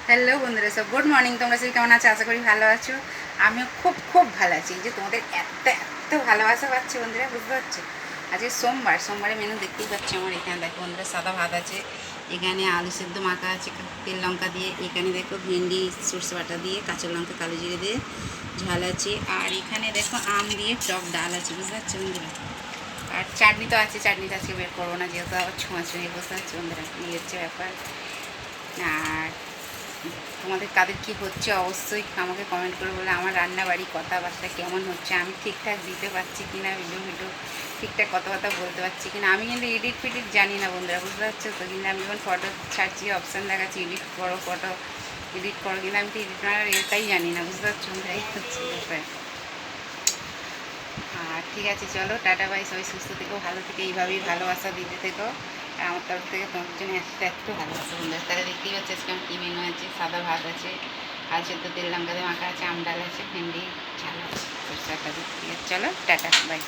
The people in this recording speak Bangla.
হ্যালো বন্ধুরা, সব গুড মর্নিং। তোমরা সবাই কেমন আছো? আশা করি ভালো আছো। আমিও খুব খুব ভালো আছি। যে তোমাদের এত এত ভালোবাসা পাচ্ছি বন্ধুরা, বুঝতে পারছো? আজকে সোমবারে মেনু দেখতেই পাচ্ছি। আমার এখানে দেখো বন্ধুরা, সাদা ভাত আছে, এখানে আলু সেদ্ধ মাখা আছে তেল লঙ্কা দিয়ে, এখানে দেখো ভেন্ডি সরষে বাটা দিয়ে, কাঁচা লঙ্কা কালো জিরে দিয়ে ঝাল আছে, আর এখানে দেখো আম দিয়ে টক ডাল আছে, বুঝতে পারছো বন্ধুরা। আর চাটনি তো আছে, চাটনিটা আজকে বের করবো না, যেহেতু আবার ছোঁয়াছুঁয়ি, বুঝতে পারছো বন্ধুরা, এই হচ্ছে ব্যাপার। আর তোমাদের কাদের কী হচ্ছে অবশ্যই আমাকে কমেন্ট করে বলে আমার রান্না বাড়ি কথাবার্তা কেমন হচ্ছে, আমি ঠিকঠাক দিতে পারছি কি না, ভিডিও ঠিকঠাক কথাবার্তা বলতে পারছি কি না। আমি কিন্তু এডিট ফিডিট জানি না বন্ধুরা, বুঝতে পারছো তো। কিন্তু আমি যখন ফটো ছাড়ছি অপশান দেখাচ্ছি এডিট করো, ফটো এডিট করো, কিন্তু আমি তো এডিট করার এটাই জানি না, বুঝতে পারছো বন্ধুরা, এই হচ্ছে ব্যাপার। আর ঠিক আছে, চলো টাটা বাই। সবাই সুস্থ থেকো, ভালো থেকে, এইভাবেই ভালোবাসা দিতে থেকো। আর আমার তরফ থেকে তোমার জন্য একটু ভালোবাসা বন্ধুরা। তাহলে দেখতেই পাচ্ছি আজকে আমার কী মেনু আছে। সাদা ভাত আছে, আর সেদ্ধ তেল লঙ্কা দিয়ে মাখা আছে, আম ডাল আছে, ভেন্ডি ঝাল আছে, সরষে একটা। ঠিক আছে, চলো টাটা বাই।